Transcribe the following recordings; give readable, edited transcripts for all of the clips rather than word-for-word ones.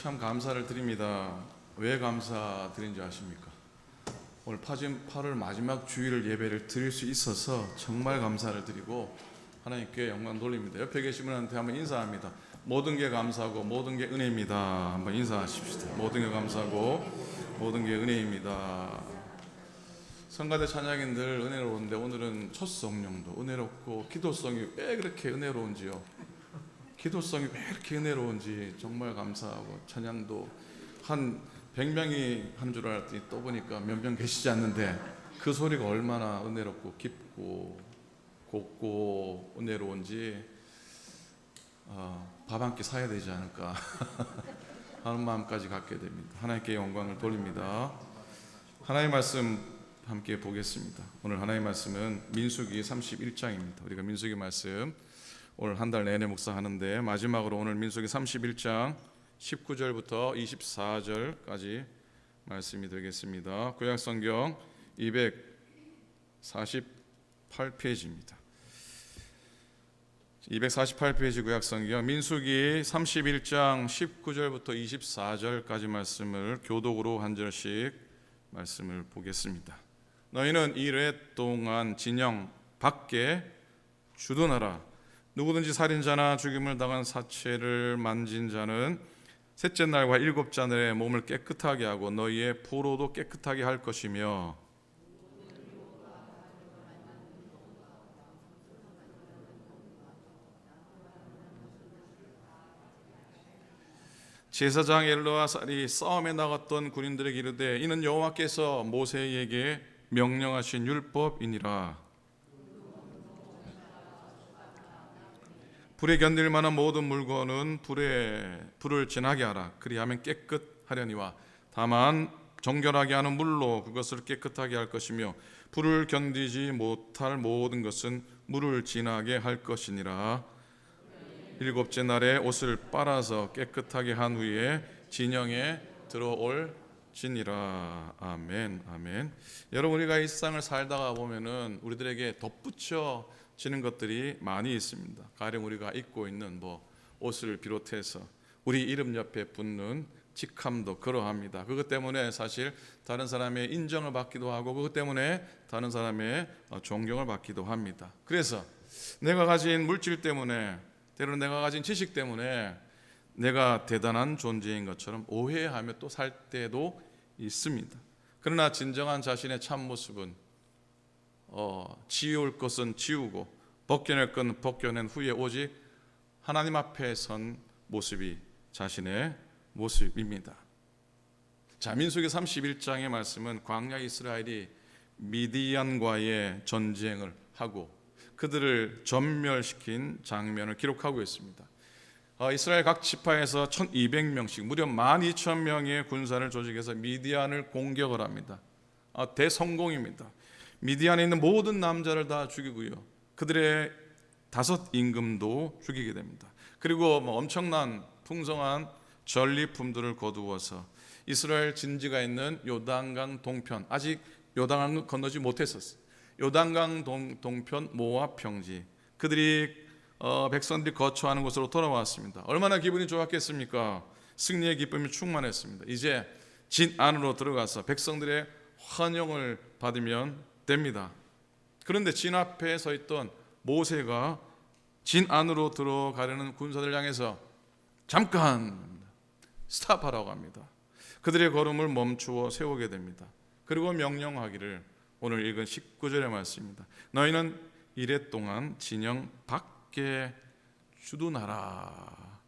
참 감사를 드립니다. 왜 감사드린지 아십니까? 오늘 8월 마지막 주일 예배를 드릴 수 있어서 정말 감사를 드리고 하나님께 영광 돌립니다. 옆에 계신 분한테 한번 인사합니다. 모든 게 감사하고 모든 게 은혜입니다. 한번 인사하십시다. 모든 게 감사하고 모든 게 은혜입니다. 성가대 찬양인들 은혜로운데 오늘은 첫 성령도 은혜롭고 기도성이 왜 그렇게 은혜로운지요. 기도성이 왜 이렇게 은혜로운지 정말 감사하고 찬양도 한 100명이 한 줄 알았더니 또 보니까 몇 명 계시지 않는데 그 소리가 얼마나 은혜롭고 깊고 곱고 은혜로운지 밥 한 끼 사야 되지 않을까 하는 마음까지 갖게 됩니다. 하나님께 영광을 돌립니다. 하나님의 말씀 함께 보겠습니다. 오늘 하나님의 말씀은 민수기 31장입니다. 우리가 민수기 말씀 오늘 한 달 내내 묵상하는데 마지막으로 오늘 민수기 31장 19절부터 24절까지 말씀이 되겠습니다. 구약성경 248페이지입니다. 248페이지 구약성경 민수기 31장 19절부터 24절까지 말씀을 교독으로 한 절씩 말씀을 보겠습니다. 너희는 이레 동안 진영 밖에 주둔하라. 누구든지 살인자나 죽임을 당한 사체를 만진 자는 셋째 날과 일곱째 날에 몸을 깨끗하게 하고 너희의 포로도 깨끗하게 할 것이며 제사장 엘르아살이 싸움에 나갔던 군인들에게 이르되 이는 여호와께서 모세에게 명령하신 율법이니라. 불에 견딜 만한 모든 물건은 불을 지나게 하라. 그리하면 깨끗하려니와 다만 정결하게 하는 물로 그것을 깨끗하게 할 것이며 불을 견디지 못할 모든 것은 물을 지나게 할 것이니라. 일곱째 날에 옷을 빨아서 깨끗하게 한 후에 진영에 들어올지니라. 아멘. 아멘. 여러분, 우리가 이 세상을 살다가 보면은 우리들에게 덧붙여 지는 것들이 많이 있습니다. 가령 우리가 입고 있는 옷을 비롯해서 우리 이름 옆에 붙는 직함도 그러합니다. 그것 때문에 사실 다른 사람의 인정을 받기도 하고 그것 때문에 다른 사람의 존경을 받기도 합니다. 그래서 내가 가진 물질 때문에 때로는 내가 가진 지식 때문에 내가 대단한 존재인 것처럼 오해하며 또 살 때도 있습니다. 그러나 진정한 자신의 참모습은 지울 것은 지우고 벗겨낼 것은 벗겨낸 후에 오직 하나님 앞에 선 모습이 자신의 모습입니다. 자, 민수기 31장의 말씀은 광야 이스라엘이 미디안과의 전쟁을 하고 그들을 전멸시킨 장면을 기록하고 있습니다. 이스라엘 각 지파에서 1200명씩 무려 12,000명의 군사를 조직해서 미디안을 공격을 합니다. 대성공입니다. 미디안에 있는 모든 남자를 다 죽이고요. 그들의 5 임금도 죽이게 됩니다. 그리고 엄청난 풍성한 전리품들을 거두어서 이스라엘 진지가 있는 요단강 동편, 아직 요단강을 건너지 못했었어요. 요단강 동편 모압 평지, 그들이 백성들이 거처하는 곳으로 돌아왔습니다. 얼마나 기분이 좋았겠습니까? 승리의 기쁨이 충만했습니다. 이제 진 안으로 들어가서 백성들의 환영을 받으면 됩니다. 그런데 진 앞에 서 있던 모세가 진 안으로 들어가려는 군사들 향해서 잠깐 스탑하라고 합니다. 그들의 걸음을 멈추어 세우게 됩니다. 그리고 명령하기를 오늘 읽은 19절의 말씀입니다. 너희는 이레 동안 진영 밖에 주둔하라.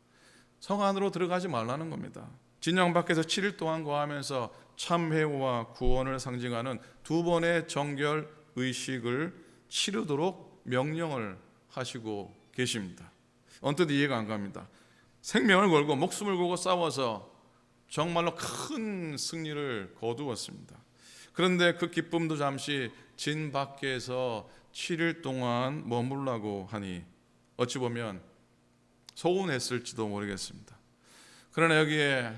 성 안으로 들어가지 말라는 겁니다. 진영 밖에서 7일 동안 거하면서 참회와 구원을 상징하는 2번의 정결 의식을 치르도록 명령을 하시고 계십니다. 언뜻 이해가 안 갑니다. 생명을 걸고 목숨을 걸고 싸워서 정말로 큰 승리를 거두었습니다. 그런데 그 기쁨도 잠시 진 밖에서 7일 동안 머물라고 하니 어찌 보면 서운했을지도 모르겠습니다. 그러나 여기에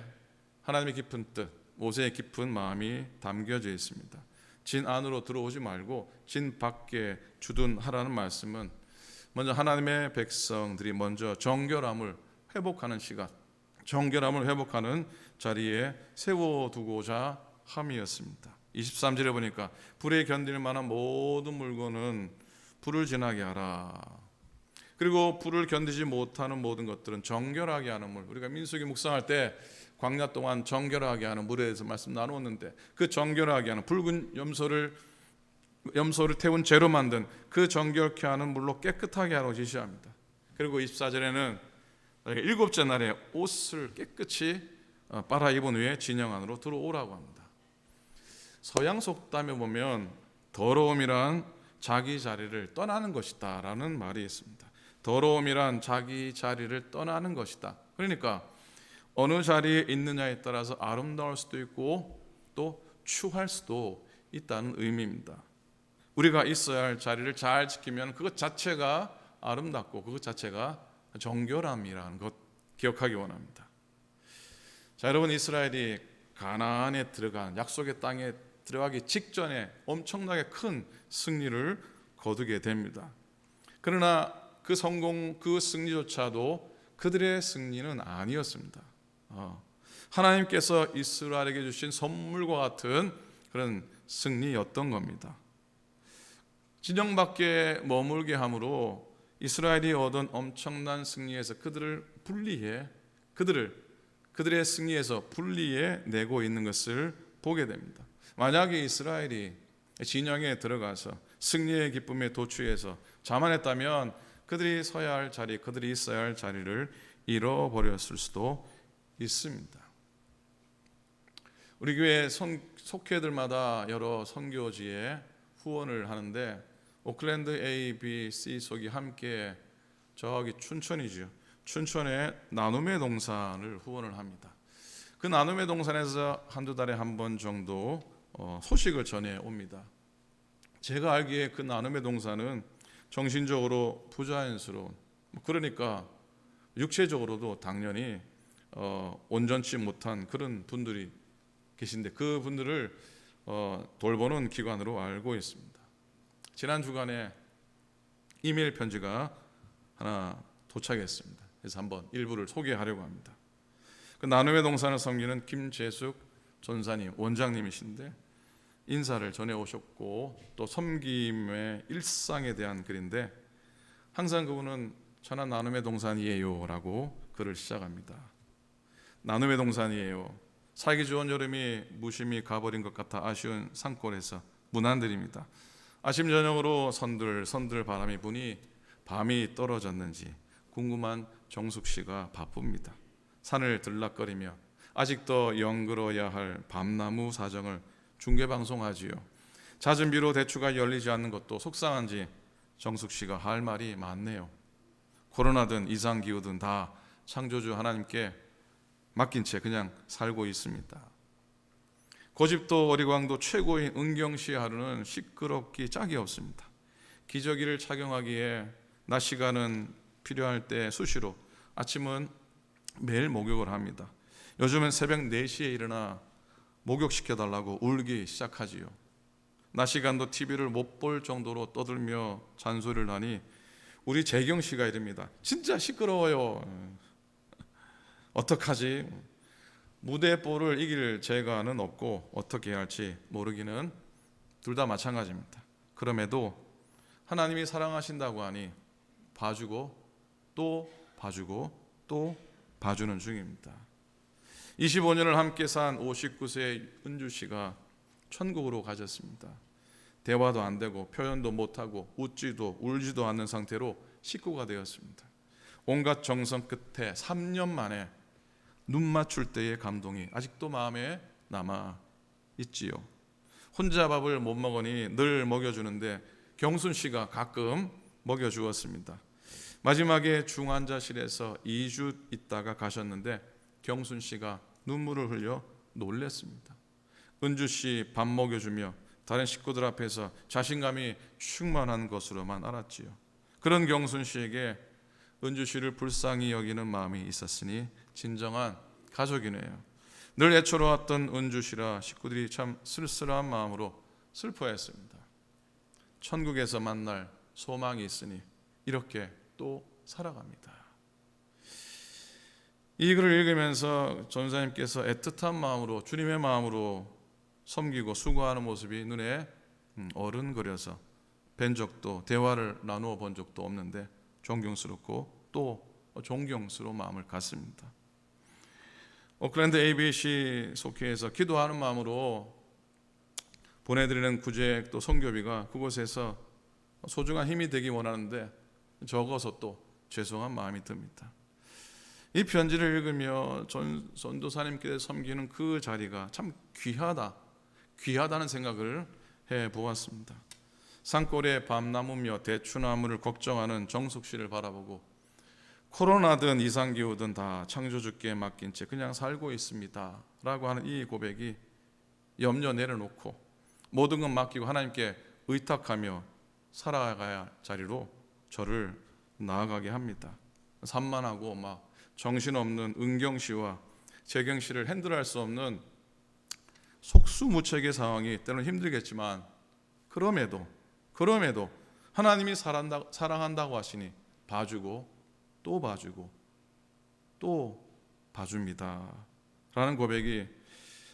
하나님의 깊은 뜻, 모세의 깊은 마음이 담겨져 있습니다. 진 안으로 들어오지 말고 진 밖에 주둔하라는 말씀은 먼저 하나님의 백성들이 먼저 정결함을 회복하는 시간, 정결함을 회복하는 자리에 세워두고자 함이었습니다. 23절에 보니까 불에 견딜 만한 모든 물건은 불을 지나게 하라. 그리고 불을 견디지 못하는 모든 것들은 정결하게 하는 물. 우리가 민수기 묵상할 때 광야 동안 정결하게 하는 물에 대해서 말씀 나누었는데, 그 정결하게 하는 붉은 염소를 태운 재로 만든 그 정결케 하는 물로 깨끗하게 하라고 지시합니다. 그리고 24절에는 일곱째 날에 옷을 깨끗이 빨아 입은 후에 진영 안으로 들어오라고 합니다. 서양 속담에 보면 더러움이란 자기 자리를 떠나는 것이다 라는 말이 있습니다. 더러움이란 자기 자리를 떠나는 것이다. 그러니까 어느 자리에 있느냐에 따라서 아름다울 수도 있고 또 추할 수도 있다는 의미입니다. 우리가 있어야 할 자리를 잘 지키면 그것 자체가 아름답고 그것 자체가 정결함이라는 것 기억하기 원합니다. 자, 여러분, 이스라엘이 가나안에 들어간 약속의 땅에 들어가기 직전에 엄청나게 큰 승리를 거두게 됩니다. 그러나 그 성공, 그 승리조차도 그들의 승리는 아니었습니다. 하나님께서 이스라엘에게 주신 선물과 같은 그런 승리였던 겁니다. 진영 밖에 머물게 함으로 이스라엘이 얻은 엄청난 승리에서 그들의 승리에서 분리해 내고 있는 것을 보게 됩니다. 만약에 이스라엘이 진영에 들어가서 승리의 기쁨에 도취해서 자만했다면 그들이 서야 할 자리, 그들이 있어야 할 자리를 잃어버렸을 수도 있습니다. 우리 교회 속회들마다 여러 선교지에 후원을 하는데 오클랜드 A, B, C 속이 함께 저기 춘천이죠. 춘천에 나눔의 동산을 후원을 합니다. 그 나눔의 동산에서 한두 달에 한 번 정도 소식을 전해 옵니다. 제가 알기에 그 나눔의 동산은 정신적으로 부자연스러운, 그러니까 육체적으로도 당연히 온전치 못한 그런 분들이 계신데 그 분들을 돌보는 기관으로 알고 있습니다. 지난 주간에 이메일 편지가 하나 도착했습니다. 그래서 한번 일부를 소개하려고 합니다. 그 나눔의 동산을 섬기는 김재숙 전사님, 원장님이신데 인사를 전해 오셨고 또 섬김의 일상에 대한 글인데 항상 그분은 저는 나눔의 동산이에요 라고 글을 시작합니다. 나눔의 동산이에요. 살기 좋은 여름이 무심히 가버린 것 같아 아쉬운 산골에서 문안드립니다. 아침 저녁으로 선들 바람이 부니 밤이 떨어졌는지 궁금한 정숙 씨가 바쁩니다. 산을 들락거리며 아직도 연그러야 할 밤나무 사정을 중계방송하지요. 잦은 비로 대추가 열리지 않는 것도 속상한지 정숙 씨가 할 말이 많네요. 코로나든 이상기후든 다 창조주 하나님께 맡긴 채 그냥 살고 있습니다. 고집도 어리광도 최고인 은경 씨의 하루는 시끄럽기 짝이 없습니다. 기저귀를 착용하기에 낮 시간은 필요할 때 수시로, 아침은 매일 목욕을 합니다. 요즘은 새벽 4시에 일어나 목욕시켜달라고 울기 시작하지요. 낮 시간도 TV를 못 볼 정도로 떠들며 잔소리를 하니 우리 재경 씨가 이릅니다. 진짜 시끄러워요. 어떡하지? 무대뽀를 이길 재가는 없고 어떻게 해야 할지 모르기는 둘 다 마찬가지입니다. 그럼에도 하나님이 사랑하신다고 하니 봐주고 또 봐주고 또 봐주는 중입니다. 25년을 함께 산 59세 은주 씨가 천국으로 가셨습니다. 대화도 안 되고 표현도 못하고 웃지도 울지도 않는 상태로 식구가 되었습니다. 온갖 정성 끝에 3년 만에 눈 맞출 때의 감동이 아직도 마음에 남아 있지요. 혼자 밥을 못 먹으니 늘 먹여주는데 경순 씨가 가끔 먹여주었습니다. 마지막에 중환자실에서 2주 있다가 가셨는데 경순 씨가 눈물을 흘려 놀랬습니다. 은주 씨 밥 먹여주며 다른 식구들 앞에서 자신감이 충만한 것으로만 알았지요. 그런 경순 씨에게 은주 씨를 불쌍히 여기는 마음이 있었으니 진정한 가족이네요. 늘 애처로웠던 은주 씨라 식구들이 참 쓸쓸한 마음으로 슬퍼했습니다. 천국에서 만날 소망이 있으니 이렇게 또 살아갑니다. 이 글을 읽으면서 전사님께서 애틋한 마음으로 주님의 마음으로 섬기고 수고하는 모습이 눈에 어른거려서 뵌 적도, 대화를 나누어 본 적도 없는데 존경스럽고 또 존경스러운 마음을 갖습니다. 오클랜드 ABC 속회에서 기도하는 마음으로 보내드리는 구제 또 선교비가 그곳에서 소중한 힘이 되기 원하는데 적어서 또 죄송한 마음이 듭니다. 이 편지를 읽으며 전도사님께 섬기는 그 자리가 참 귀하다는 생각을 해보았습니다. 산골에 밤나무며 대추나무를 걱정하는 정숙 씨를 바라보고 코로나든 이상기후든 다 창조주께 맡긴 채 그냥 살고 있습니다 라고 하는 이 고백이 염려 내려놓고 모든 것 맡기고 하나님께 의탁하며 살아가야 할 자리로 저를 나아가게 합니다. 산만하고 막 정신없는 은경 씨와 재경 씨를 핸들할 수 없는 속수무책의 상황이 때로는 힘들겠지만 그럼에도 하나님이 사랑한다고 하시니 봐주고 또 봐주고 또 봐줍니다 라는 고백이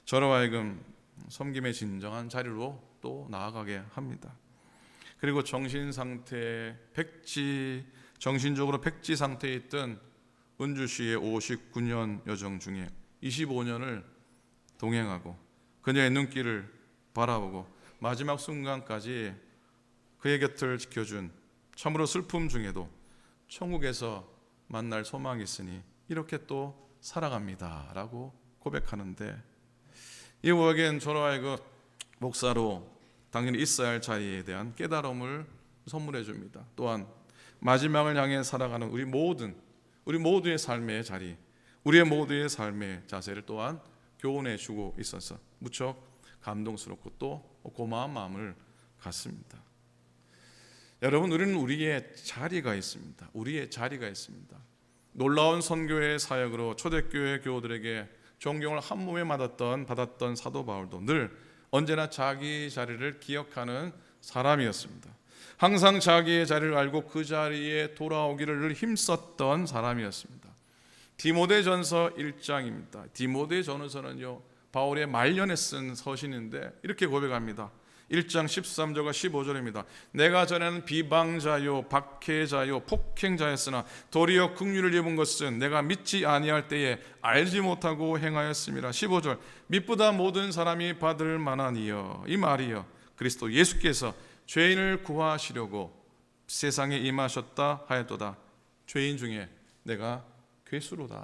저로 하여금 섬김의 진정한 자리로 또 나아가게 합니다. 그리고 정신적으로 백지 상태에 있던 은주 씨의 59년 여정 중에 25년을 동행하고 그녀의 눈길을 바라보고 마지막 순간까지 그의 곁을 지켜준 참으로 슬픔 중에도 천국에서 만날 소망이 있으니 이렇게 또 살아갑니다 라고 고백하는데, 이 고백엔 저로 하여금 목사로 당연히 있어야 할 자리에 대한 깨달음을 선물해 줍니다. 또한 마지막을 향해 살아가는 우리 모두의 삶의 자리, 우리의 모두의 삶의 자세를 또한 교훈해 주고 있어서 무척 감동스럽고 또 고마운 마음을 갖습니다. 여러분, 우리는 우리의 자리가 있습니다. 놀라운 선교의 사역으로 초대교회 교우들에게 존경을 한 몸에 받았던 사도 바울도 늘 언제나 자기 자리를 기억하는 사람이었습니다. 항상 자기의 자리를 알고 그 자리에 돌아오기를 늘 힘썼던 사람이었습니다. 디모데전서 1장입니다. 디모데전서는요, 바울의 말년에 쓴 서신인데 이렇게 고백합니다. 1장 13절과 15절입니다. 내가 전에는 비방자요 박해자요 폭행자였으나 도리어 긍휼을 입은 것은 내가 믿지 아니할 때에 알지 못하고 행하였음이라. 15절 믿보다 모든 사람이 받을 만하니여, 이 말이여 그리스도 예수께서 죄인을 구하시려고 세상에 임하셨다 하였도다. 죄인 중에 내가 괴수로다.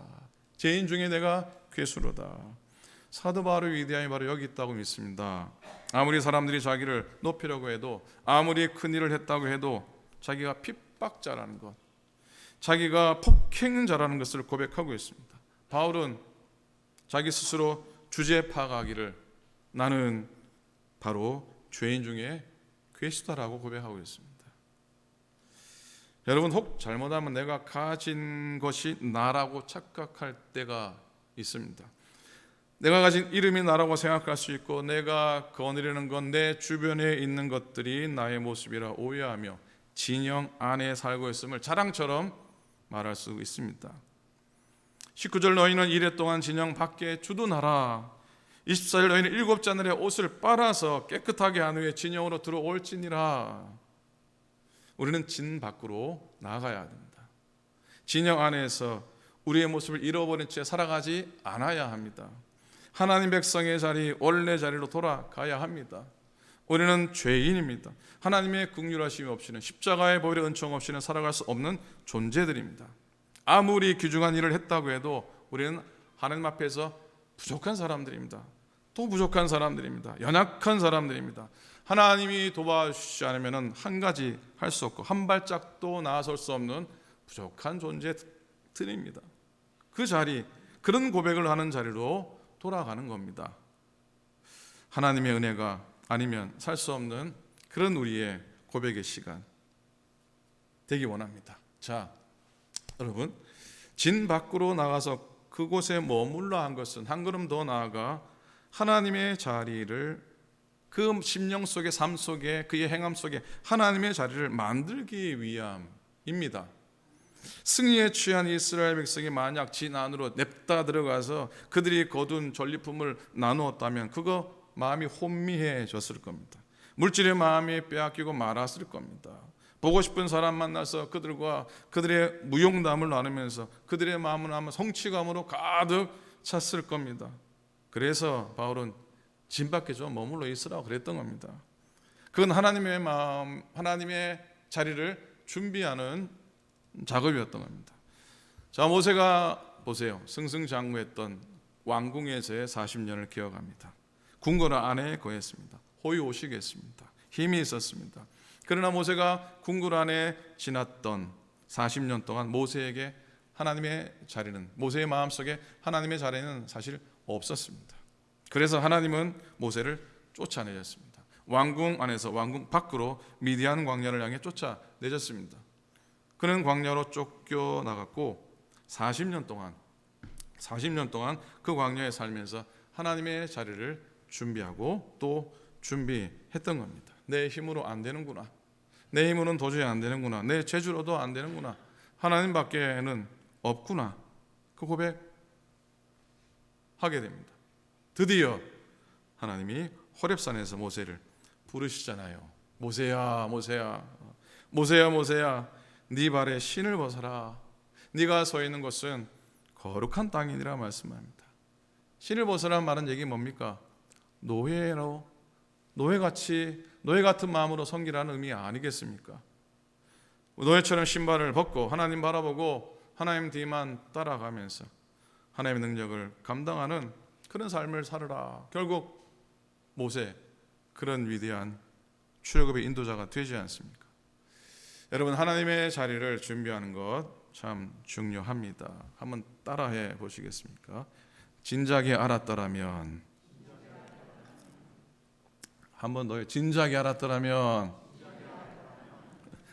사도 바울의 위대함이 바로 여기 있다고 믿습니다. 아무리 사람들이 자기를 높이려고 해도, 아무리 큰 일을 했다고 해도 자기가 핍박자라는 것, 자기가 폭행자라는 것을 고백하고 있습니다. 바울은 자기 스스로 주제 파악하기를 나는 바로 죄인 중에 괴수다라고 고백하고 있습니다. 여러분, 혹 잘못하면 내가 가진 것이 나라고 착각할 때가 있습니다. 내가 가진 이름이 나라고 생각할 수 있고, 내가 거느리는 건 내 주변에 있는 것들이 나의 모습이라 오해하며 진영 안에 살고 있음을 자랑처럼 말할 수 있습니다. 19절 너희는 이래 동안 진영 밖에 주둔하라. 24절 너희는 7자늘의 옷을 빨아서 깨끗하게 한 후에 진영으로 들어올지니라. 우리는 진 밖으로 나가야 됩니다. 진영 안에서 우리의 모습을 잃어버린 채 살아가지 않아야 합니다. 하나님 백성의 자리, 원래 자리로 돌아가야 합니다. 우리는 죄인입니다. 하나님의 긍휼하심이 없이는, 십자가의 보혈의 은총 없이는 살아갈 수 없는 존재들입니다. 아무리 귀중한 일을 했다고 해도 우리는 하나님 앞에서 부족한 사람들입니다. 또 부족한 사람들입니다. 연약한 사람들입니다. 하나님이 도와주시지 않으면 한 가지 할 수 없고 한 발짝도 나아설 수 없는 부족한 존재들입니다. 그 자리, 그런 고백을 하는 자리로 돌아가는 겁니다. 하나님의 은혜가 아니면 살 수 없는 그런 우리의 고백의 시간 되기 원합니다. 자, 여러분, 진 밖으로 나가서 그곳에 머물러 한 것은 한 걸음 더 나아가 하나님의 자리를, 그 심령 속의 삶 속에, 그의 행함 속에 하나님의 자리를 만들기 위함입니다. 승리에 취한 이스라엘 백성이 만약 진 안으로 냅다 들어가서 그들이 거둔 전리품을 나누었다면 그거 마음이 혼미해졌을 겁니다. 물질의 마음이 빼앗기고 말았을 겁니다. 보고 싶은 사람 만나서 그들과 그들의 무용담을 나누면서 그들의 마음은 아마 성취감으로 가득 찼을 겁니다. 그래서 바울은 진 밖에 좀 머물러 있으라고 그랬던 겁니다. 그건 하나님의 마음, 하나님의 자리를 준비하는 작업이었던 겁니다. 자, 모세가 보세요. 승승장구했던 왕궁에서의 40년을 기억합니다. 궁궐 안에 거했습니다. 호의호식했습니다. 힘이 있었습니다. 그러나 모세가 궁궐 안에 지났던 40년 동안 모세에게 하나님의 자리는, 모세의 마음속에 하나님의 자리는 사실 없었습니다. 그래서 하나님은 모세를 쫓아내셨습니다. 왕궁 안에서 왕궁 밖으로 미디안 광야를 향해 쫓아내셨습니다. 그는 광야로 쫓겨나갔고 40년 동안 그 광야에 살면서 하나님의 자리를 준비하고 또 준비했던 겁니다. 내 힘으로 안 되는구나. 내 힘으로는 도저히 안 되는구나. 내 재주로도 안 되는구나. 하나님밖에는 없구나. 그 고백하게 됩니다. 드디어 하나님이 호렙산에서 모세를 부르시잖아요. 모세야, 모세야, 모세야, 모세야, 네 발에 신을 벗어라. 네가 서 있는 곳은 거룩한 땅이니라 말씀합니다. 신을 벗어라는 말은 얘기 뭡니까? 노예 같은 마음으로 섬기라는 의미 아니겠습니까? 노예처럼 신발을 벗고 하나님 바라보고 하나님 뒤만 따라가면서 하나님의 능력을 감당하는 그런 삶을 살아라. 결국 모세, 그런 위대한 출애굽의 인도자가 되지 않습니까? 여러분, 하나님의 자리를 준비하는 것 참 중요합니다. 한번 따라해 보시겠습니까? 진작에 알았더라면, 한번 더 진작에 알았더라면.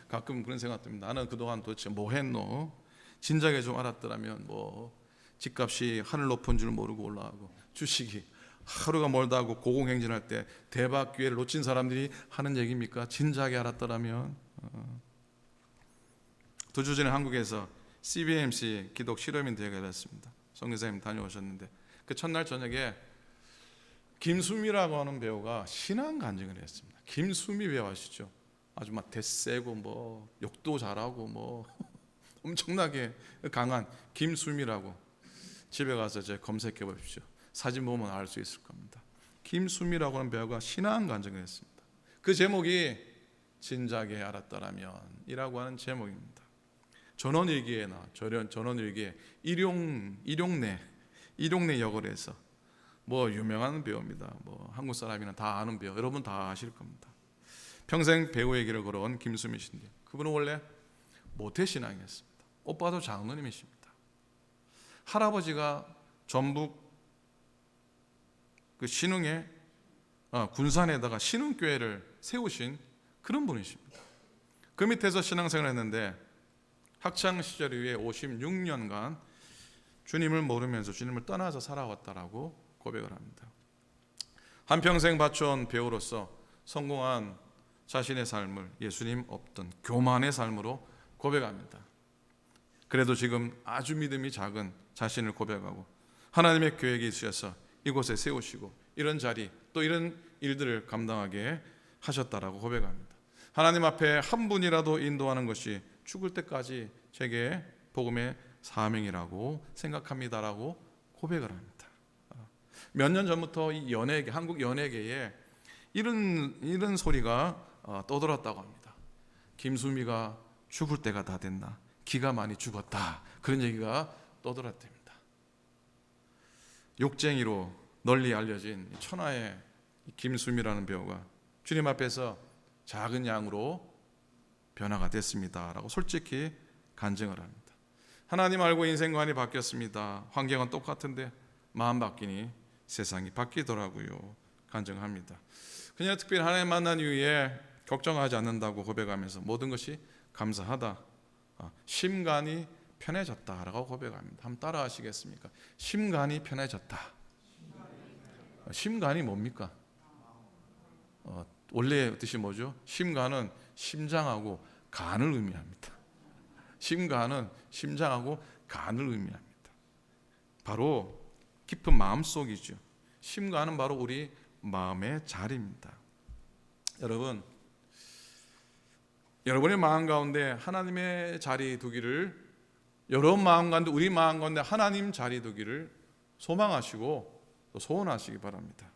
가끔 그런 생각 듭니다. 나는 그동안 도대체 뭐 했노? 진작에 좀 알았더라면, 뭐 집값이 하늘 높은 줄 모르고 올라가고 주식이 하루가 멀다 하고 고공행진할 때 대박 기회를 놓친 사람들이 하는 얘기입니까? 진작에 알았더라면. 2주 전에 한국에서 CBMC 기독 실험인 대회가 열렸습니다. 성교사님 다녀오셨는데 그 첫날 저녁에 김수미라고 하는 배우가 신앙 간증을 했습니다. 김수미 배우 아시죠? 아주 막 대세고 뭐 욕도 잘하고 뭐 엄청나게 강한 김수미라고, 집에 가서 이제 검색해 보십시오. 사진 보면 알 수 있을 겁니다. 김수미라고 하는 배우가 신앙 간증을 했습니다. 그 제목이 진작에 알았더라면 이라고 하는 제목입니다. 전원일기에 전원일기에 일용내 역을해서 뭐 유명한 배우입니다. 뭐 한국 사람이나 다 아는 배우, 여러분 다 아실 겁니다. 평생 배우의 길을 걸어온 김수미 씨인데 그분은 원래 모태신앙이었습니다. 오빠도 장로님이십니다. 할아버지가 전북 그 신흥에 군산에다가 신흥교회를 세우신 그런 분이십니다. 그 밑에서 신앙생활을 했는데 학창 시절 이후에 56년간 주님을 모르면서 주님을 떠나서 살아왔다라고 고백을 합니다. 한평생 바쳐온 배우로서 성공한 자신의 삶을 예수님 없던 교만의 삶으로 고백합니다. 그래도 지금 아주 믿음이 작은 자신을 고백하고 하나님의 계획이 있으셔서 이곳에 세우시고 이런 자리 또 이런 일들을 감당하게 하셨다라고 고백합니다. 하나님 앞에 한 분이라도 인도하는 것이 죽을 때까지 제게 복음의 사명이라고 생각합니다라고 고백을 합니다. 몇 년 전부터 이 연예계, 한국 연예계에 이런 소리가 떠돌았다고 합니다. 김수미가 죽을 때가 다 됐나? 기가 많이 죽었다. 그런 얘기가 떠돌았답니다. 욕쟁이로 널리 알려진 천하의 김수미라는 배우가 주님 앞에서 작은 양으로 변화가 됐습니다라고 솔직히 간증을 합니다. 하나님 알고 인생관이 바뀌었습니다. 환경은 똑같은데 마음 바뀌니 세상이 바뀌더라고요. 간증합니다. 그냥 특별히 하나님 만난 이후에 걱정하지 않는다고 고백하면서 모든 것이 감사하다, 심간이 편해졌다라고 고백합니다. 한번 따라 하시겠습니까? 심간이 편해졌다. 심간이 뭡니까? 원래 뜻이 뭐죠? 심간은 심장하고 간을 의미합니다. 심간은 심장하고 간을 의미합니다. 바로 깊은 마음속이죠. 심간은 바로 우리 마음의 자리입니다. 여러분의 마음 가운데 하나님의 자리 두기를, 여러분 마음 가운데, 우리 마음 가운데 하나님 자리 두기를 소망하시고 또 소원하시기 바랍니다.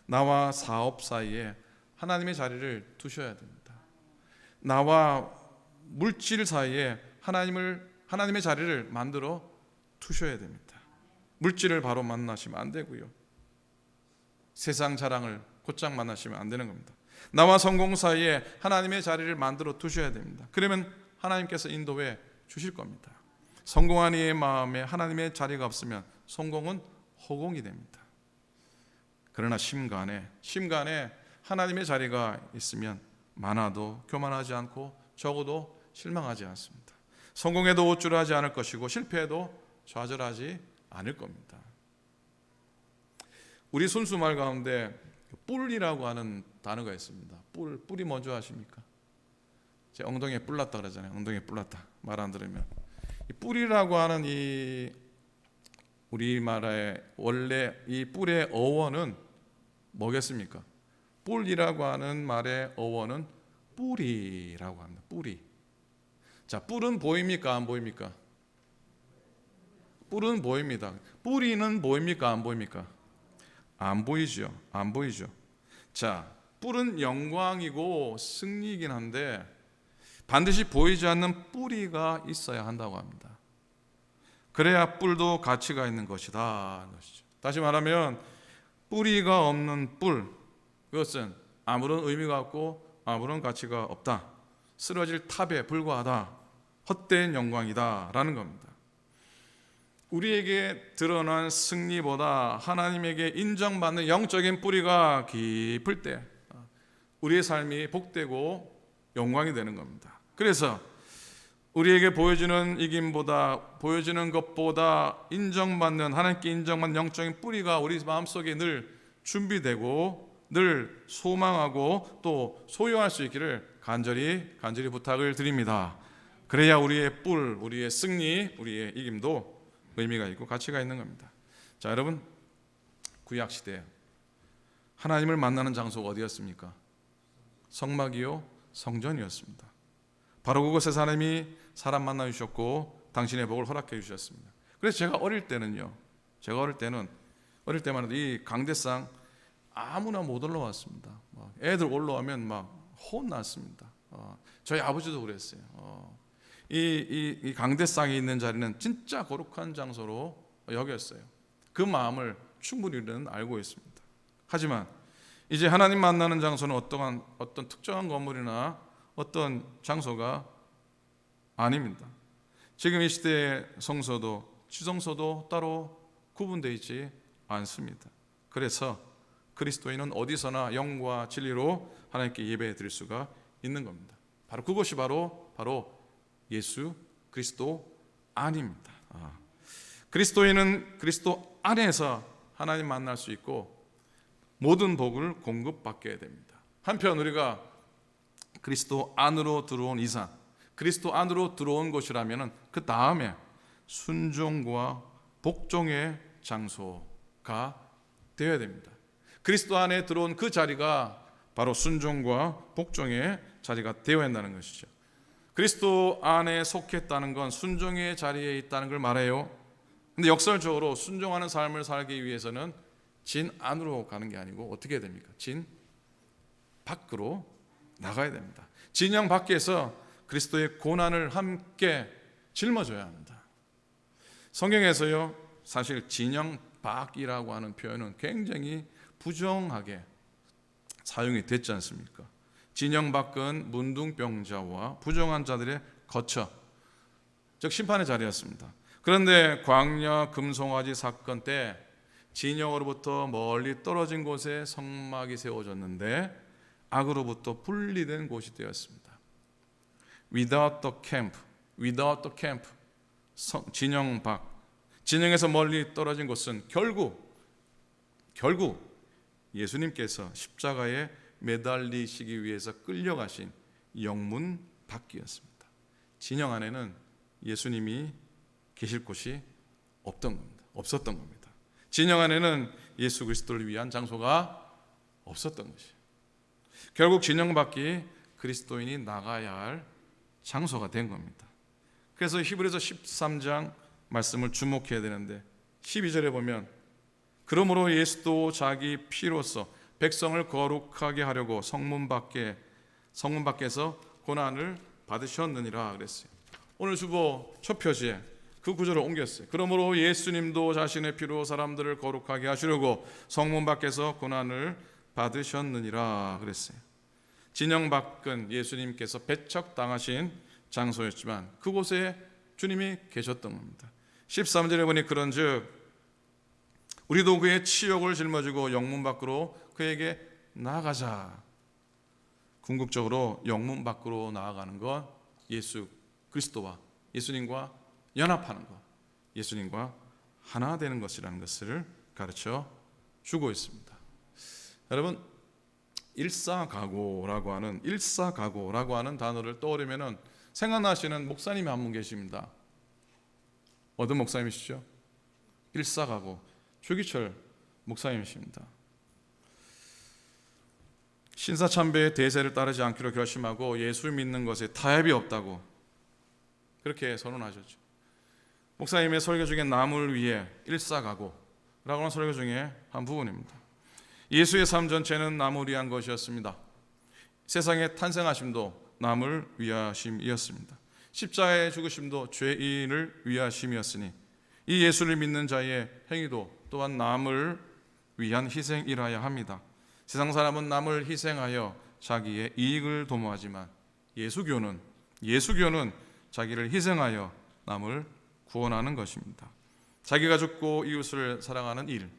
나와 사업 사이에 하나님의 자리를 두셔야 됩니다. 나와 물질 사이에 하나님의 자리를 만들어 두셔야 됩니다. 물질을 바로 만나시면 안 되고요. 세상 자랑을 곧장 만나시면 안 되는 겁니다. 나와 성공 사이에 하나님의 자리를 만들어 두셔야 됩니다. 그러면 하나님께서 인도해 주실 겁니다. 성공한 이의 마음에 하나님의 자리가 없으면 성공은 허공이 됩니다. 그러나 심간에 하나님의 자리가 있으면 많아도 교만하지 않고 적어도 실망하지 않습니다. 성공해도 우쭐하지 않을 것이고 실패해도 좌절하지 않을 겁니다. 우리 순수말 가운데 뿔이라고 하는 단어가 있습니다. 뿔이 뭔지 아십니까? 제 엉덩이에 뿔 났다 그러잖아요. 엉덩이에 뿔 났다. 말 안 들으면. 이 뿔이라고 하는 이 우리말의 원래 이 뿔의 어원은 뭐겠습니까? 뿔이라고 하는 말의 어원은 뿌리라고 합니다. 뿌리. 자, 뿔은 보입니까? 안 보입니까? 뿔은 보입니다. 뿌리는 보입니까? 안 보입니까? 안 보이죠. 안 보이죠. 자, 뿔은 영광이고 승리이긴 한데 반드시 보이지 않는 뿌리가 있어야 한다고 합니다. 그래야 뿔도 가치가 있는 것이다. 다시 말하면 뿌리가 없는 뿔, 그것은 아무런 의미가 없고 아무런 가치가 없다. 쓰러질 탑에 불과하다. 헛된 영광이다 라는 겁니다. 우리에게 드러난 승리보다 하나님에게 인정받는 영적인 뿌리가 깊을 때 우리의 삶이 복되고 영광이 되는 겁니다. 그래서 우리에게 보여지는 이김보다, 보여지는 것보다 인정받는, 하나님께 인정받는 영적인 뿌리가 우리 마음속에 늘 준비되고 늘 소망하고 또 소유할 수 있기를 간절히 부탁을 드립니다. 그래야 우리의 뿔, 우리의 승리, 우리의 이김도 의미가 있고 가치가 있는 겁니다. 자, 여러분, 구약 시대 하나님을 만나는 장소가 어디였습니까? 성막이요, 성전이었습니다. 바로 그곳에서 하나님이 사람 만나 주셨고 당신의 복을 허락해 주셨습니다. 그래서 제가 어릴 때만 해도 이 강대상 아무나 못 올라왔습니다. 애들 올라오면 막 혼났습니다. 저희 아버지도 그랬어요. 이 강대상에 있는 자리는 진짜 거룩한 장소로 여겼어요. 그 마음을 충분히 우리는 알고 있습니다. 하지만 이제 하나님 만나는 장소는 어떤 특정한 건물이나 어떤 장소가 아닙니다. 지금 이 시대의 성소도 지성소도 따로 구분되어 있지 않습니다. 그래서 그리스도인은 어디서나 영과 진리로 하나님께 예배 드릴 수가 있는 겁니다. 바로 그것이 바로 예수 그리스도 안입니다. 그리스도인은 그리스도 안에서 하나님 만날 수 있고 모든 복을 공급받게 됩니다. 한편 우리가 그리스도 안으로 들어온 이상, 그리스도 안으로 들어온 곳이라면 그 다음에 순종과 복종의 장소가 되어야 됩니다. 그리스도 안에 들어온 그 자리가 바로 순종과 복종의 자리가 되어야 한다는 것이죠. 그리스도 안에 속했다는 건 순종의 자리에 있다는 걸 말해요. 근데 역설적으로 순종하는 삶을 살기 위해서는 진 안으로 가는 게 아니고 어떻게 해야 됩니까? 진 밖으로 나가야 됩니다. 진영 밖에서 그리스도의 고난을 함께 짊어져야 합니다. 성경에서요, 사실 진영 밖이라고 하는 표현은 굉장히 부정하게 사용이 됐지 않습니까? 진영 밖은 문둥병자와 부정한 자들의 거처, 즉 심판의 자리였습니다. 그런데 광야 금송아지 사건 때 진영으로부터 멀리 떨어진 곳에 성막이 세워졌는데 악으로부터 분리된 곳이 되었습니다. Without the camp, 진영 밖, 진영에서 멀리 떨어진 곳은 결국 예수님께서 십자가에 매달리시기 위해서 끌려가신 영문 밖이었습니다. 진영 안에는 예수님이 계실 곳이 없었던 겁니다. 진영 안에는 예수 그리스도를 위한 장소가 없었던 것이에요. 결국 진영 밖이 그리스도인이 나가야 할 장소가 된 겁니다. 그래서 히브리서 13장 말씀을 주목해야 되는데 12절에 보면 그러므로 예수도 자기 피로써 백성을 거룩하게 하려고 성문 밖에서 고난을 받으셨느니라 그랬어요. 오늘 주보 첫 표지에 그 구절을 옮겼어요. 그러므로 예수님도 자신의 피로 사람들을 거룩하게 하시려고 성문 밖에서 고난을 받으셨느니라 그랬어요. 진영 밖은 예수님께서 배척당하신 장소였지만 그곳에 주님이 계셨던 겁니다. 13절에 보니 그런즉 우리도 그의 치욕을 짊어지고 영문 밖으로 그에게 나아가자. 궁극적으로 영문 밖으로 나아가는 건 예수 그리스도와 예수님과 연합하는 것, 예수님과 하나 되는 것이라는 것을 가르쳐 주고 있습니다. 여러분, 일사각오라고 하는 단어를 떠오르면 생각나시는 목사님이 한 분 계십니다. 어떤 목사님이시죠? 일사각오 조기철 목사님이십니다. 신사참배의 대세를 따르지 않기로 결심하고 예수 믿는 것에 타협이 없다고 그렇게 선언하셨죠. 목사님의 설교 중에 남을 위해 일사각오라고 하는 설교 중에 한 부분입니다. 예수의 삶 전체는 남을 위한 것이었습니다. 세상의 탄생하심도 남을 위하심이었습니다. 십자가의 죽으심도 죄인을 위하심이었으니 이 예수를 믿는 자의 행위도 또한 남을 위한 희생이라야 합니다. 세상 사람은 남을 희생하여 자기의 이익을 도모하지만 예수교는 자기를 희생하여 남을 구원하는 것입니다. 자기가 죽고 이웃을 사랑하는 일,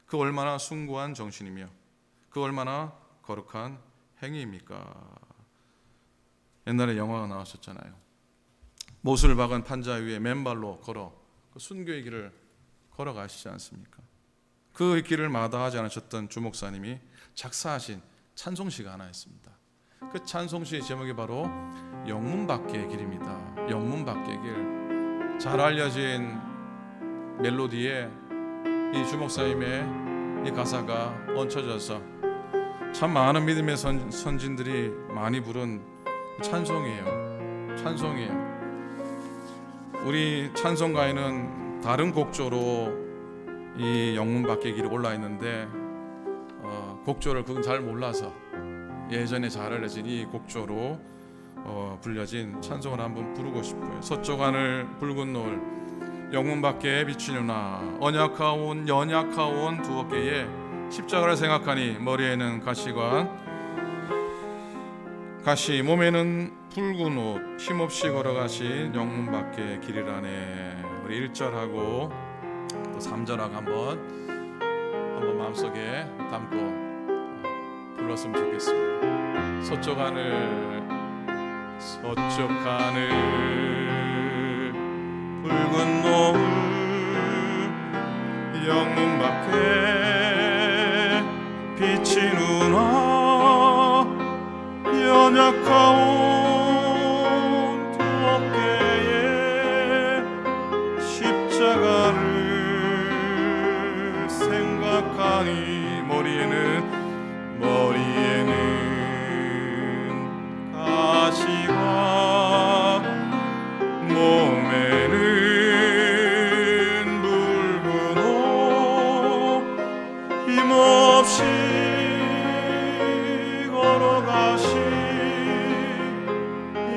그 얼마나 숭고한 정신이며 그 얼마나 거룩한 행위입니까? 옛날에 영화가 나왔었잖아요. 못을 박은 판자 위에 맨발로 걸어 그 순교의 길을 걸어가시지 않습니까? 그 길을 마다하지 않으셨던 주목사님이 작사하신 찬송시가 하나 있습니다. 그 찬송시의 제목이 바로 영문 밖의 길입니다. 영문 밖의 길. 잘 알려진 멜로디에 이 주목사님의 이 가사가 얹혀져서 참 많은 믿음의 선진들이 많이 부른 찬송이에요. 우리 찬송가에는 다른 곡조로 이 영문 밖의 길이 올라 있는데 곡조를 그건 잘 몰라서 예전에 잘 알려진 이 곡조로 불려진 찬송을 한번 부르고 싶어요. 서쪽 하늘 붉은 노을 영문 밖에 비치누나 연약하온 두 어깨에 십자가를 생각하니 머리에는 가시 몸에는 붉은 옷 힘없이 걸어가신 영문 밖의 길이라네. 우리 1절하고 또 3절하고 한번 마음속에 담고 불렀으면 좋겠습니다. 서쪽 하늘 붉은 노을 영문 밖에 비치누나 연약하온 두 어깨에 십자가를 생각하니 머리에는 가시와 몸에는 붉은 옷 힘없이 걸어가시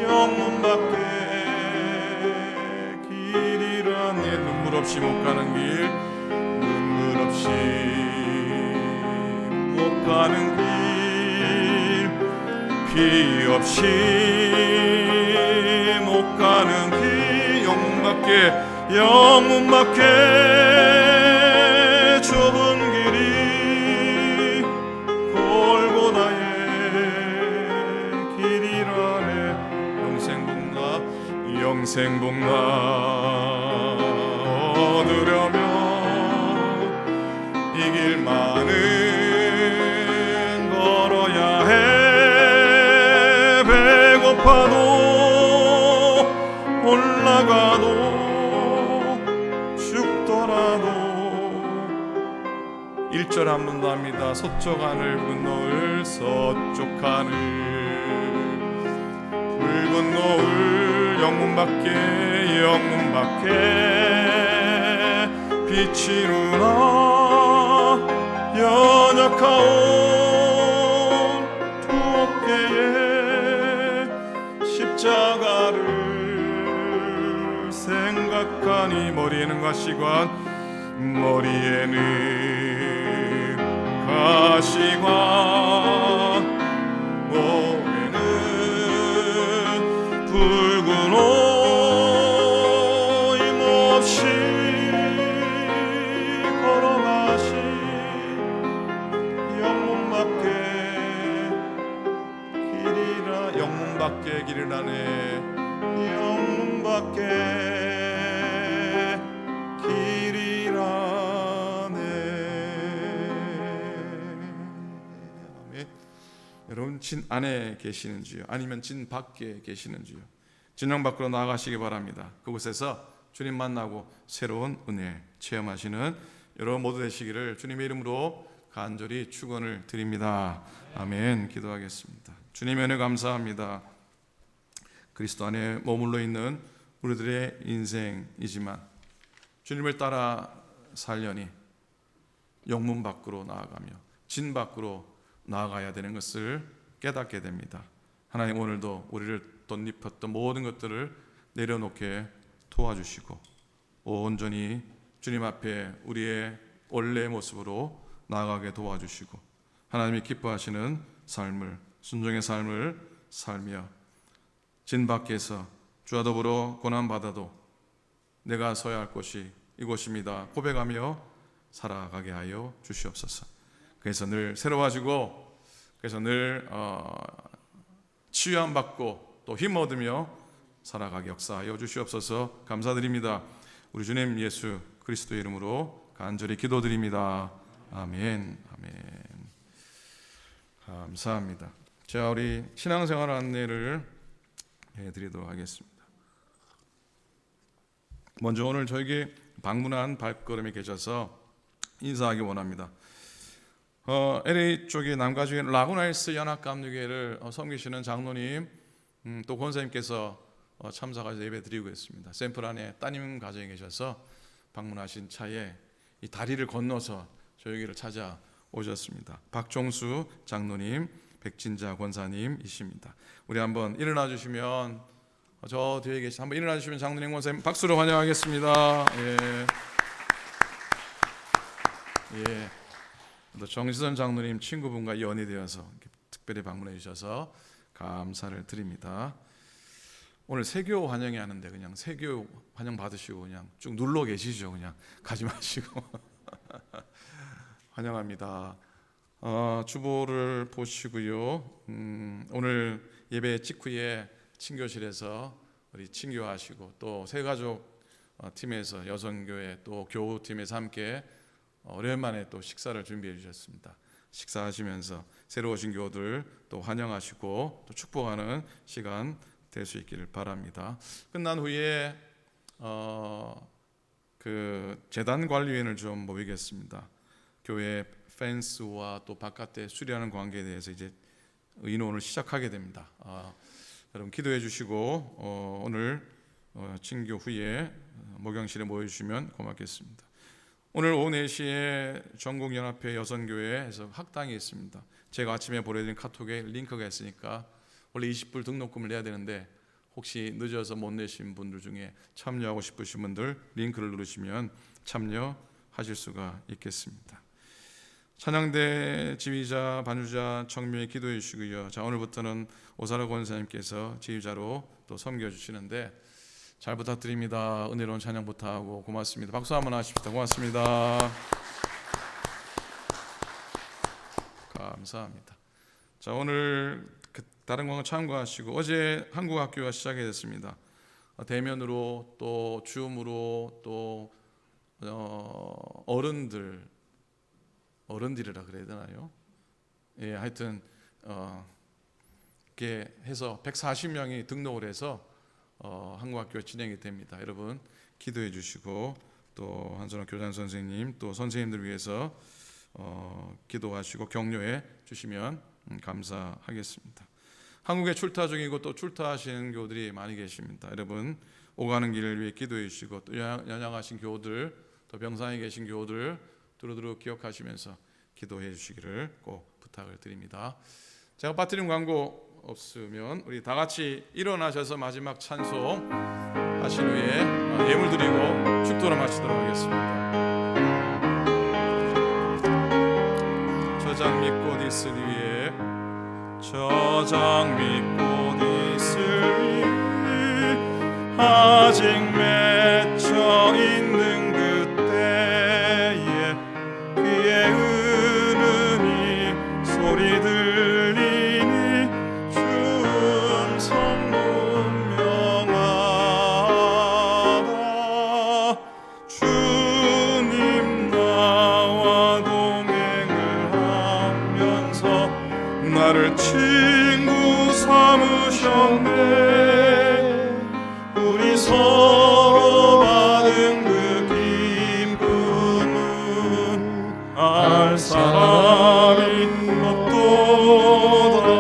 영문 밖에 길이라네. 눈물 없이 못 가는 길 눈물 없이 못 가는 길 피 없이 못 가는 길 영문 밖에 좁은 길이 골고다의 길이라네. 영생복나 얻으려면 이 길만은 걸어야 해. 배고파도 올라 나가도 죽더라도 1절 한번 더 합니다. 서쪽 하늘 붉은 노을 서쪽 하늘 붉은 노을 영문 밖에 비치누나 연약하온 두 어깨에 십자가를 생각하니 머리에는 가시관 목에는 붉은 옷 힘없이 걸어가시 영문 밖에 길이라네 영문 밖에 여러분 진 안에 계시는지요? 아니면 진 밖에 계시는지요? 진영 밖으로 나가시기 바랍니다. 그곳에서 주님 만나고 새로운 은혜 체험하시는 여러분 모두 되시기를 주님의 이름으로 간절히 축원을 드립니다. 아멘. 기도하겠습니다. 주님의 은혜 감사합니다. 그리스도 안에 머물러 있는 우리들의 인생이지만 주님을 따라 살려니 영문 밖으로 나아가며 진 밖으로 나아가야 되는 것을 깨닫게 됩니다. 하나님 오늘도 우리를 덧입혔던 모든 것들을 내려놓게 도와주시고 온전히 주님 앞에 우리의 원래의 모습으로 나아가게 도와주시고 하나님이 기뻐하시는 삶을 순종의 삶을 살며 진 밖에서 주와 더불어 고난받아도 내가 서야 할 곳이 이곳입니다 고백하며 살아가게 하여 주시옵소서. 그래서 늘 새로워지고 그래서 늘 치유함 받고 또 힘 얻으며 살아가게 역사하여 주시옵소서. 감사드립니다. 우리 주님 예수 그리스도의 이름으로 간절히 기도드립니다. 아멘. 아멘. 감사합니다. 자, 우리 신앙생활 안내를 해드리도록 하겠습니다. 먼저 오늘 저에게 방문한 발걸음에 계셔서 인사하기 원합니다. LA 쪽의 남가주의 라구나힐스 연합감리교회를 섬기시는 장로님 또 권사님께서 참석하셔서 예배 드리고 있습니다. 샘플 안에 따님 가정에 계셔서 방문하신 차에 이 다리를 건너서 저희를 찾아오셨습니다. 박종수 장로님, 백진자 권사님이십니다. 우리 한번 일어나 주시면 저 뒤에 계신 한번 일어나 주시면 장로님 권사님 박수로 환영하겠습니다. 예. 또 정시선 장로님 친구분과 연이 되어서 특별히 방문해 주셔서 감사를 드립니다. 오늘 세교 환영회 하는데 그냥 세교 환영 받으시고 그냥 쭉 눌러 계시죠. 그냥 가지 마시고 환영합니다. 주보를 보시고요. 오늘 예배 직후에 친교실에서 우리 친교하시고 또 새가족 팀에서 여성교회 또 교우팀에서 함께 오랜만에 또 식사를 준비해 주셨습니다. 식사하시면서 새로 오신 교우들 또 환영하시고 또 축복하는 시간 될 수 있기를 바랍니다. 끝난 후에 그 재단 관리위원을 좀 모이겠습니다. 교회 펜스와 또 바깥에 수리하는 관계에 대해서 이제 의논을 시작하게 됩니다. 여러분 기도해 주시고 오늘 친교 후에 목양실에 모여주시면 고맙겠습니다. 오늘 오후 4시에 전국연합회 여성교회에서 학당이 있습니다. 제가 아침에 보내드린 카톡에 링크가 있으니까 원래 20불 등록금을 내야 되는데 혹시 늦어서 못 내신 분들 중에 참여하고 싶으신 분들 링크를 누르시면 참여하실 수가 있겠습니다. 찬양대 지휘자, 반주자 청명히 기도해 주시고요. 자, 오늘부터는 오사라 권사님께서 지휘자로 또 섬겨주시는데 잘 부탁드립니다. 은혜로운 찬양 부탁하고 고맙습니다. 박수 한번 하십시다. 고맙습니다. 감사합니다. 자, 오늘 다른 광고 참고하시고 어제 한국학교가 시작이 됐습니다. 대면으로 또 줌으로 또 어른들이라 그래야 되나요? 예, 하여튼 이렇게 해서 140명이 등록을 해서 한국학교 진행이 됩니다. 여러분 기도해 주시고 또 한선호 교장 선생님 또 선생님들 위해서 기도하시고 격려해 주시면 감사하겠습니다. 한국에 출타 중이고 또 출타하시는 교우들이 많이 계십니다. 여러분 오가는 길을 위해 기도해 주시고 또 연약하신 교우들 또 병상에 계신 교우들 두루두루 기억하시면서 기도해 주시기를 꼭 부탁을 드립니다. 제가 빠뜨린 광고 없으면 우리 다 같이 일어나셔서 마지막 찬송 하신 후에 예물 드리고 축도를 마치도록 하겠습니다. 저장 밑꽃 있을 위에 저장 밑꽃 있을 위에 아직 맺혀 있는 그때에 귀에 은은히 소리 들리니 주음 성문 명하다 주님 나와 동행을 하면서 나를 친구 삼으셨네 우리 서로 받은 그 기쁨은 알 사람이 없도다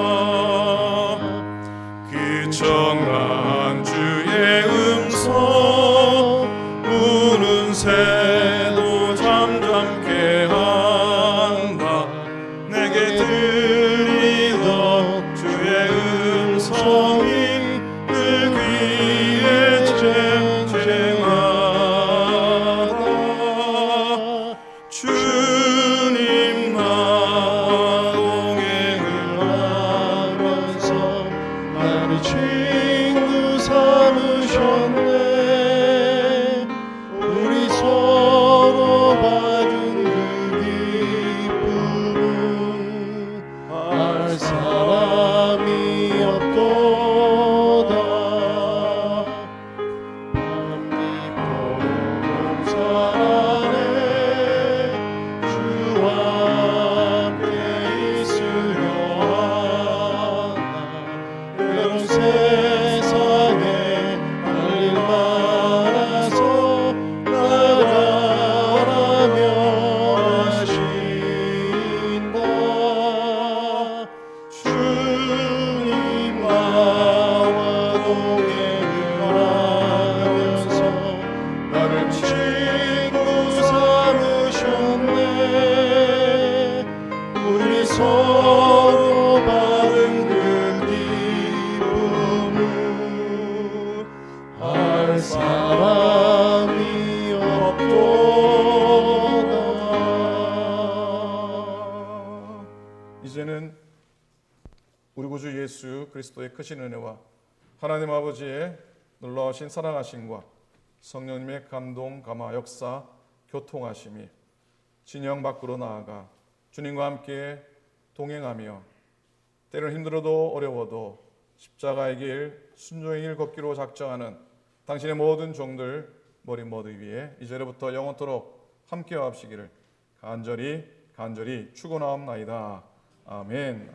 그 정한 주의 음성 우는 새도 잠잠케 한다 내게 들리던 주의 음성이 늘 귀에 쟁쟁하다 주님 나와 동행을 하면서 나를 친구 삼으셨네 우리 서로 받은 그 기쁨은 알 사람이 없도다 밤 깊고 동산 안에 주와 함께 있으려 하나 외로운 세상에 할 일 많아서 나가라며 하신다 주님 나와 동행을 하면서 나를 친구 삼으셨네 우리 서로 받은 그 기쁨은 알 사람이 없도다 이제는 우리 구주 예수 그리스도의 크신 은혜와 하나님 아버지의 놀라우신 사랑하심과 성령님의 감동, 감화, 역사, 교통하심이 진영 밖으로 나아가 주님과 함께 동행하며 때로 힘들어도 어려워도 십자가의 길, 순종의 길 걷기로 작정하는 당신의 모든 종들 머리 모두 위에 이제로부터 영원토록 함께와 합시기를 간절히 축원하옵나이다. 아멘.